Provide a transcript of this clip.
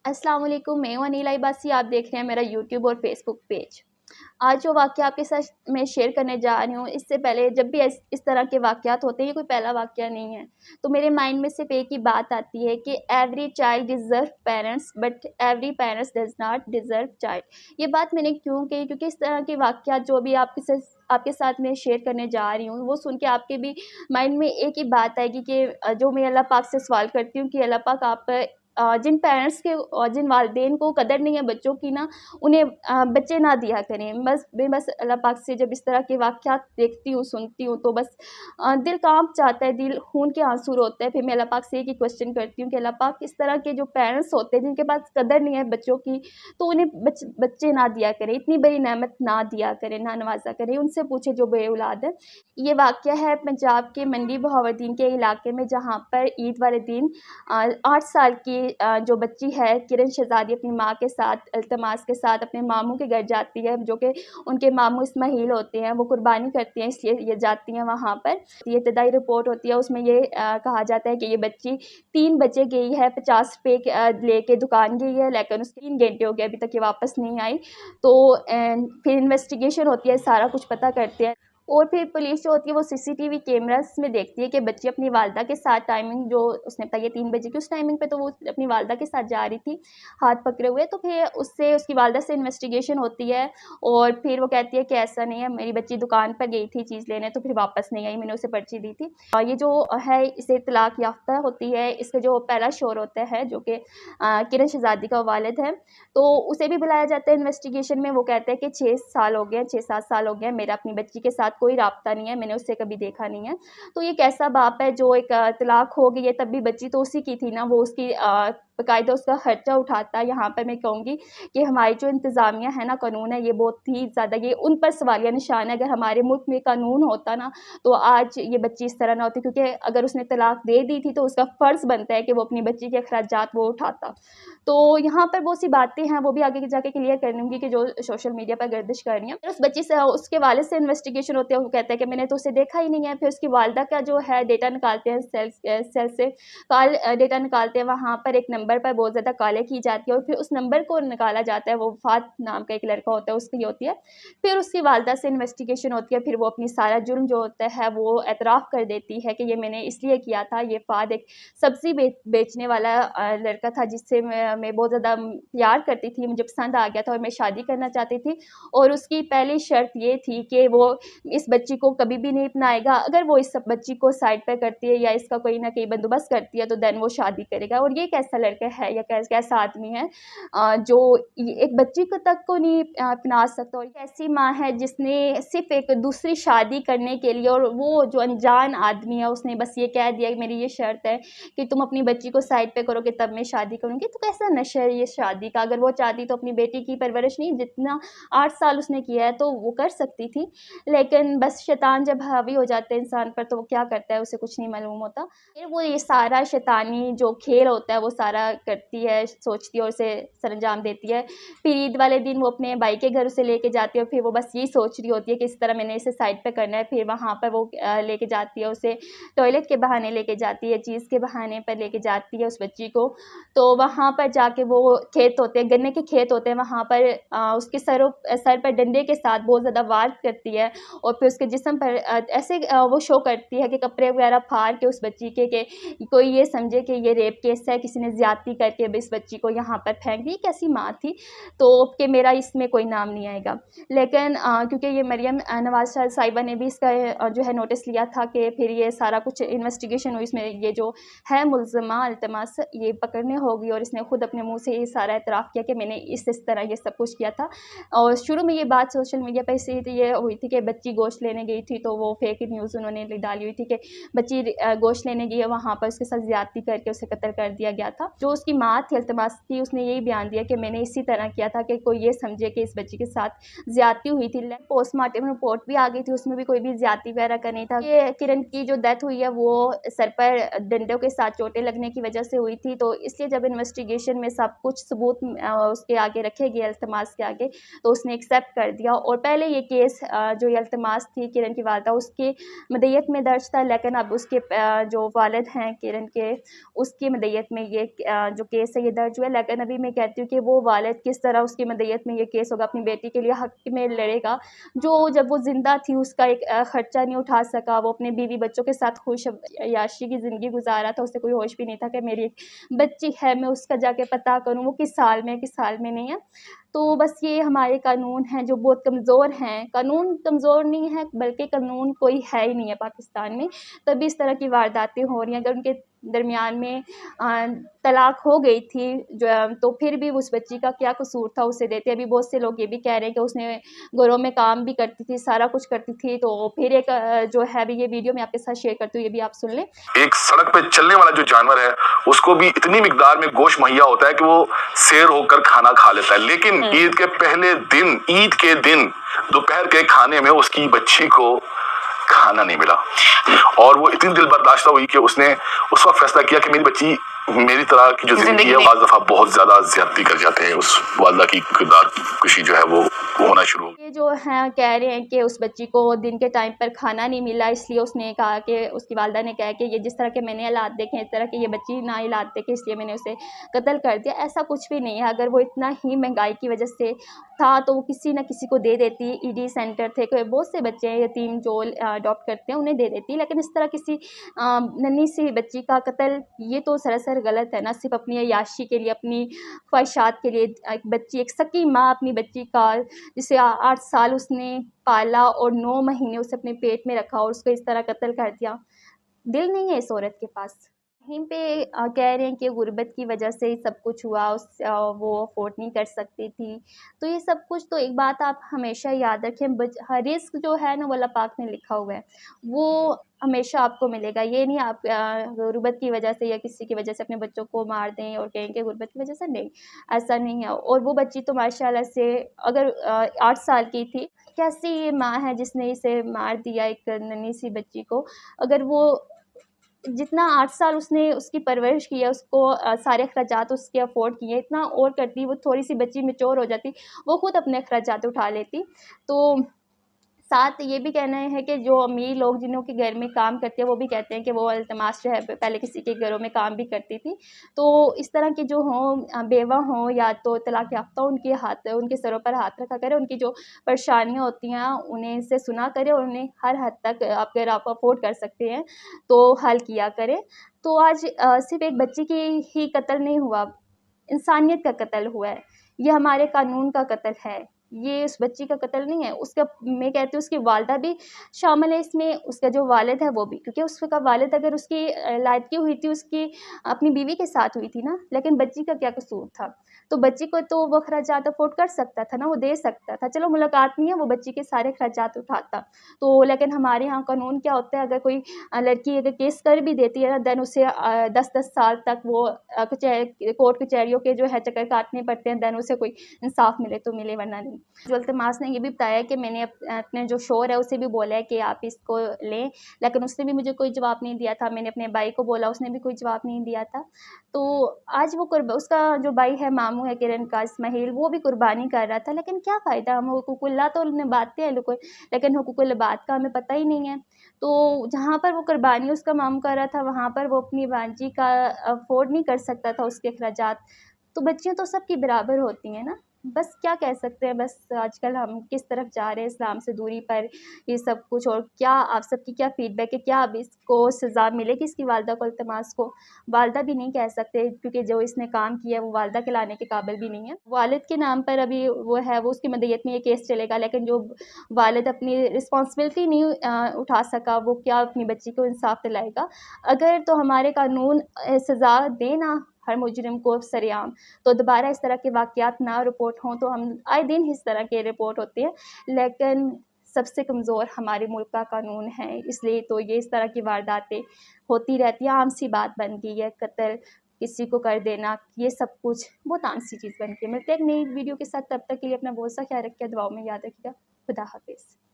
अस्सलाम वालेकुम, मैं हूं अनीला इबासी। आप देख रहे हैं मेरा यूट्यूब और फेसबुक पेज। आज जो वाक़या आपके साथ मैं शेयर करने जा रही हूँ, इससे पहले जब भी इस तरह के वाक़यात होते हैं, ये कोई पहला वाक़या नहीं है। तो मेरे माइंड में सिर्फ़ एक ही बात आती है कि every child deserve parents but every parents does not deserve child. ये बात मैंने क्यों कही? क्योंकि इस तरह के वाक़यात जो अभी आपके साथ मैं शेयर करने जा रही हूँ, वो सुन के आपके भी माइंड में एक ही बात आएगी कि जो मैं अल्लाह पाक से सवाल करती हूँ कि अल्लाह पाक आप जिन पेरेंट्स के और जिन वालिदैन को कदर नहीं है बच्चों की ना, उन्हें बच्चे ना दिया करें। मैं बस अल्लाह पाक से जब इस तरह के वाक़यात देखती हूँ, सुनती हूँ, तो बस दिल काँप जाता है, दिल खून के आँसू रोता है। फिर मैं अल्लाह पाक से एक ही क्वेश्चन करती हूँ कि अल्लाह पाक, इस तरह के जो पेरेंट्स होते हैं जिनके पास कदर नहीं है बच्चों की, तो उन्हें बच्चे ना दिया करें, इतनी बड़ी नेमत ना दिया करें, ना नवाज़ा करें। उनसे पूछे जो बेऔलाद है। ये वाक़या है पंजाब के मंडी बहाउद्दीन के इलाके में, जहाँ पर ईद वाले दिन 8 साल की जो बच्ची है किरण शहज़ादी अपनी माँ के साथ इल्तमास के साथ अपने मामू के घर जाती है, जो कि उनके मामू इस्माइल होते हैं। वो कुर्बानी करती हैं, इसलिए ये जाती हैं वहाँ पर। ये इब्तदाई रिपोर्ट होती है, उसमें ये कहा जाता है कि ये बच्ची 3 बजे गई है, 50 रुपये लेके दुकान गई है, लेकिन उसके 3 घंटे हो गए, अभी तक ये वापस नहीं आई। तो फिर इन्वेस्टिगेशन होती है, सारा कुछ पता करते हैं। और फिर पुलिस जो होती है वो सीसीटीवी कैमरास में देखती है कि बच्ची अपनी वालदा के साथ, टाइमिंग जो उसने बताई है 3 बजे की, उस टाइमिंग पे तो वो अपनी वालदा के साथ जा रही थी हाथ पकड़े हुए। तो फिर उससे उसकी वालदा से इन्वेस्टिगेशन होती है और फिर वो कहती है कि ऐसा नहीं है, मेरी बच्ची दुकान पर गई थी चीज़ लेने, तो फिर वापस नहीं आई, मैंने उसे पर्ची दी थी। ये जो है इसे तलाक याफ्ता होती है, इसका जो पहला शोर होता है जो कि किरण शहज़ादी का वालिद है, तो उसे भी बुलाया जाता है इन्वेस्टिगेशन में। वो कहता है कि 6 साल हो गए, 6-7 साल हो गए, मेरा अपनी बच्ची के साथ कोई राब्ता नहीं है, मैंने उससे कभी देखा नहीं है। तो ये कैसा बाप है जो एक तलाक हो गई है, तब भी बच्ची तो उसी की थी ना, वो उसकी बाकायदा उसका खर्चा उठाता है। यहाँ पर मैं कहूँगी कि हमारी जो इंतज़ामिया है ना, कानून है, ये बहुत ही ज़्यादा, ये उन पर सवालिया निशान है। अगर हमारे मुल्क में कानून होता ना, तो आज ये बच्ची इस तरह ना होती, क्योंकि अगर उसने तलाक दे दी थी तो उसका फ़र्ज़ बनता है कि वो अपनी बच्ची के अखराजात वो उठाता। तो यहाँ पर बहुत सी बातें हैं, वो भी आगे जाके क्लियर कर लूँगी कि जो सोशल मीडिया पर गर्दिश कर रही हैं। फिर उस बच्ची से उसके वालिद से इन्वेस्टिगेशन होती है, वो कहता है कि मैंने तो उसे देखा ही नहीं है। फिर उसकी वालिदा का जो है डेटा निकालते हैं, सेल से डेटा निकालते हैं, वहाँ पर एक नंबर पर बहुत ज़्यादा कॉलें की जाती है और फिर उस नंबर को निकाला जाता है। वो वफ़ात नाम का एक लड़का होता है, उसकी होती है। फिर उसकी वालिदा से इन्वेस्टिगेशन होती है, फिर वो अपनी सारा जुर्म जो होता है वो एतराफ़ कर देती है कि ये मैंने इसलिए किया था। ये फ़ाद एक सब्ज़ी बेचने वाला लड़का था, जिससे मैं बहुत ज़्यादा प्यार करती थी, मुझे पसंद आ गया था और मैं शादी करना चाहती थी। और उसकी पहली शर्त ये थी कि वो इस बच्ची को कभी भी नहीं अपनाएगा। अगर वो इस बच्ची को साइड पे करती है या इसका कोई ना कोई बंदोबस्त करती है, तो देन वो शादी करेगा। और ये कैसा लड़का है या कैसा आदमी है जो एक बच्ची को तक को नहीं अपना सकता। और ऐसी माँ है जिसने सिर्फ एक दूसरी शादी करने के लिए, और वो जो अनजान आदमी है, उसने बस ये कह दिया कि मेरी ये शर्त है कि तुम अपनी बच्ची को साइड पे करोगे तब मैं शादी करूँगी। तो कैसा नशा है ये शादी का? अगर वो चाहती तो अपनी बेटी की परवरिश नहीं, जितना 8 साल उसने किया है तो वो कर सकती थी। लेकिन बस शैतान जब हावी हो जाता है इंसान पर, तो वो क्या करता है उसे कुछ नहीं मालूम होता। फिर वो ये सारा शैतानी जो खेल होता है वो सारा करती है, सोचती है और उसे सरअंजाम देती है। फिर ईद वाले दिन वो अपने भाई के घर उसे लेके जाती है और फिर वो बस यही सोच रही होती है कि इस तरह मैंने इसे साइड पे करना है। फिर वहाँ पर वो लेके जाती है उसे, टॉयलेट के बहाने लेके जाती है, चीज़ के बहाने पर लेके जाती है उस बच्ची को। तो वहाँ पर जाके वो खेत होते हैं, गन्ने के खेत होते हैं, वहाँ पर उसके सर पर डंडे के साथ बहुत ज़्यादा वार करती है और फिर उसके जिस्म पर ऐसे वो शो करती है कि कपड़े वगैरह फाड़ के उस बच्ची के, कि कोई ये समझे कि ये रेप केस है, किसी ने ज़्यादती करके इस बच्ची को यहाँ पर फेंक दी। कैसी माँ थी? तो कि मेरा इसमें कोई नाम नहीं आएगा। लेकिन क्योंकि ये मरियम नवाज़ साहिबा ने भी इसका जो है नोटिस लिया था, कि फिर ये सारा कुछ इन्वेस्टिगेशन हुई, इसमें ये जो है मुल्ज़िमा इल्तमास ये पकड़ने होगी, और इसने खुद अपने मुँह से ये सारा एतराफ़ किया कि मैंने इस तरह ये सब कुछ किया था। और शुरू में ये बात सोशल मीडिया पे से ये हुई थी कि बच्ची गोश्त लेने गई थी, तो वो फेक न्यूज़ उन्होंने डाली हुई थी कि बच्ची गोश्त लेने गई है, वहाँ पर उसके साथ ज़्यादती करके उसे कत्ल कर दिया गया था। जो उसकी माँ थी इल्तमास की, उसने यही बयान दिया कि मैंने इसी तरह किया था कि कोई ये समझे कि इस बच्ची के साथ ज़्यादती हुई थी। पोस्टमार्टम रिपोर्ट भी आ गई थी, उसमें भी कोई भी ज़्यादती वगैरह का नहीं था। ये किरण की जो डेथ हुई है वो सर पर डंडों के साथ चोटें लगने की वजह से हुई थी। तो इसलिए जब इन्वेस्टिगेशन में सब कुछ सबूत उसके आगे रखे गए इल्तमास के आगे, तो उसने एक्सेप्ट कर दिया। और पहले ये केस जो ये इल्तमास थी किरण की वालदा, उसकी मदय्यत में दर्ज था, लेकिन अब उसके जो वालिद हैं किरण के, उसकी मदय्यत में ये جو کیس ہے یہ درج ہوا ہے، لیکن ابھی میں کہتی ہوں کہ وہ والد کس طرح اس کی مدعیت میں یہ کیس ہوگا، اپنی بیٹی کے لیے حق میں لڑے گا، جو جب وہ زندہ تھی اس کا ایک خرچہ نہیں اٹھا سکا، وہ اپنے بیوی بچوں کے ساتھ خوش عیاشی کی زندگی گزارا تھا، اسے کوئی ہوش بھی نہیں تھا کہ میری ایک بچی ہے، میں اس کا جا کے پتہ کروں وہ کس سال میں کس سال میں نہیں ہے۔ تو بس یہ ہمارے قانون ہیں جو بہت کمزور ہیں، قانون کمزور نہیں ہے بلکہ قانون کوئی ہے ہی نہیں ہے پاکستان میں، تبھی اس طرح کی وارداتیں ہو رہی ہیں۔ اگر ان کے درمیان میں طلاق ہو گئی تھی تو پھر بھی اس بچی کا کیا قصور تھا اسے دیتے۔ ابھی بہت سے لوگ یہ بھی کہہ رہے ہیں کہ اس نے گھروں میں کام بھی کرتی تھی، سارا کچھ کرتی تھی، تو پھر ایک جو ہے یہ ویڈیو میں آپ کے ساتھ شیئر کرتی ہوں، یہ بھی آپ سن لیں۔ ایک سڑک پہ چلنے والا جو جانور ہے اس کو بھی اتنی مقدار میں گوشت مہیا ہوتا ہے کہ وہ سیر ہو کر کھانا کھا لیتا ہے، لیکن عید کے پہلے دن، عید کے دن دوپہر کے کھانے میں اس کی بچی کو کھانا نہیں ملا، اور وہ اتنی دل برداشتہ ہوئی کہ اس نے اس وقت فیصلہ کیا کہ میری بچی میری طرح کی جو زندگی ہے، بعض دفعہ بہت زیادہ زیادتی کر جاتے ہیں، اس والدہ کی کردار کشی جو ہے وہ ہونا شروع ہو گئی۔ یہ جو ہیں کہہ رہے ہیں کہ اس بچی کو دن کے ٹائم پر کھانا نہیں ملا، اس لیے اس نے کہا کہ اس کی والدہ نے کہا کہ یہ جس طرح کے میں نے حالات دیکھے اس طرح کے یہ بچی نہ حالات دیکھے اس لیے میں نے اسے قتل کر دیا۔ ایسا کچھ بھی نہیں ہے، اگر وہ اتنا ہی مہنگائی کی وجہ سے تھا تو وہ کسی نہ کسی کو دے دیتی، ای ڈی سینٹر تھے، بہت سے بچے ہیں یتیم جو اڈاپٹ کرتے ہیں انہیں دے دیتی، لیکن اس طرح کسی ننھی سی بچی کا قتل یہ تو سراسر غلط ہے، نہ صرف اپنی عیاشی کے لیے، اپنی خواہشات کے لیے۔ ایک بچی، ایک سکی ماں اپنی بچی کا جسے 8 سال اس نے پالا اور 9 مہینے اسے اپنے پیٹ میں رکھا اور اس کو اس طرح قتل کر دیا، دل نہیں ہے اس عورت کے پاس۔ یہیں پہ کہہ رہے ہیں کہ غربت کی وجہ سے ہی سب کچھ ہوا، وہ افورڈ نہیں کر سکتی تھی، تو یہ سب کچھ تو ایک بات آپ ہمیشہ یاد رکھیں، رزق جو ہے نا وہ اللہ پاک نے لکھا ہوا ہے، وہ ہمیشہ آپ کو ملے گا۔ یہ نہیں آپ غربت کی وجہ سے یا کسی کی وجہ سے اپنے بچوں کو مار دیں اور کہیں کہ غربت کی وجہ سے، نہیں، ایسا نہیں ہے۔ اور وہ بچی تو ماشاءاللہ سے اگر 8 سال کی تھی، کیسی یہ ماں ہے جس نے اسے مار دیا ایک ننھی سی بچی کو؟ اگر وہ جتنا 8 سال اس نے اس کی پرورش کی ہے، اس کو سارے اخراجات اس کے افورڈ کیے، اتنا اور کرتی، وہ تھوڑی سی بچی میچور ہو جاتی، وہ خود اپنے اخراجات اٹھا لیتی۔ تو ساتھ یہ بھی کہنا ہے کہ جو امیر لوگ جنہوں کے گھر میں کام کرتے ہیں وہ بھی کہتے ہیں کہ وہ التماس جو ہے پہلے کسی کے گھروں میں کام بھی کرتی تھی، تو اس طرح کے جو ہوں بیوہ ہوں یا تو طلاق یافتہ، ان کے سروں پر ہاتھ رکھا کرے، ان کی جو پریشانیاں ہوتی ہیں انہیں سے سنا کرے اور انہیں ہر حد تک اگر آپ افورڈ کر سکتے ہیں تو حل کیا کرے۔ تو آج صرف ایک بچی کی ہی قتل نہیں ہوا، انسانیت کا قتل ہوا ہے، یہ ہمارے قانون کا قتل ہے، یہ اس بچی کا قتل نہیں ہے۔ اس کا میں کہتی ہوں اس کی والدہ بھی شامل ہے اس میں، اس کا جو والد ہے وہ بھی، کیونکہ اس کا والد اگر اس کی لائدگی ہوئی تھی اس کی اپنی بیوی کے ساتھ ہوئی تھی نا، لیکن بچی کا کیا قصور تھا؟ تو بچی کو تو وہ اخراجات افورڈ کر سکتا تھا نا، وہ دے سکتا تھا، چلو ملاقات نہیں ہے، وہ بچی کے سارے اخراجات اٹھاتا تو، لیکن ہمارے ہاں قانون کیا ہوتا ہے، اگر کوئی لڑکی اگر کیس کر بھی دیتی ہے نا، دین اسے 10 سال تک وہ کورٹ کچہریوں کے جو ہے چکر کاٹنے پڑتے ہیں، دین اسے کوئی انصاف ملے تو ملے ورنہ نہیں۔ جو التماس نے یہ بھی بتایا کہ میں نے اپنے جو شوہر ہے اسے بھی بولا ہے کہ آپ اس کو لیں، لیکن اس نے بھی مجھے کوئی جواب نہیں دیا تھا، میں نے اپنے بھائی کو بولا، اس نے بھی کوئی جواب نہیں دیا تھا۔ تو آج وہ اس کا جو بھائی ہے ماموں ہے کرن کا، اسماعیل، وہ بھی قربانی کر رہا تھا، لیکن کیا فائدہ، ہم حقوق اللہ تو نبھاتے ہیں لیکن حقوق العباد کا ہمیں پتہ ہی نہیں ہے۔ تو جہاں پر وہ قربانی اس کا ماموں کر رہا تھا وہاں پر وہ اپنی بانجی کا افورڈ نہیں کر سکتا تھا اس کے اخراجات، تو بچیاں تو سب کی برابر ہوتی ہیں نا۔ بس کیا کہہ سکتے ہیں، بس آج کل ہم کس طرف جا رہے ہیں اسلام سے دوری پر، یہ سب کچھ، اور کیا آپ سب کی کیا فیڈ بیک ہے، کیا اب اس کو سزا ملے گی اس کی والدہ کو، التماس کو؟ والدہ بھی نہیں کہہ سکتے کیونکہ جو اس نے کام کیا ہے وہ والدہ کے لانے کے قابل بھی نہیں ہے۔ والد کے نام پر ابھی وہ ہے، وہ اس کی مدعیت میں یہ کیس چلے گا، لیکن جو والد اپنی رسپانسبلٹی نہیں اٹھا سکا وہ کیا اپنی بچی کو انصاف دلائے گا؟ اگر تو ہمارے قانون سزا دینا ہر مجرم کو سریعام، تو دوبارہ اس طرح کے واقعات نہ رپورٹ ہوں، تو ہم آئے دن اس طرح کے رپورٹ ہوتے ہیں، لیکن سب سے کمزور ہمارے ملک کا قانون ہے، اس لیے تو یہ اس طرح کی وارداتیں ہوتی رہتی ہیں، عام سی بات بن گئی ہے، قتل کسی کو کر دینا، یہ سب کچھ بہت عام سی چیز بن گئی ہے۔ ملتے ہیں ایک نئی ویڈیو کے ساتھ، تب تک کے لیے اپنا بہت سا خیال رکھیے، دعاؤں میں یاد رکھیے گا۔ خدا حافظ۔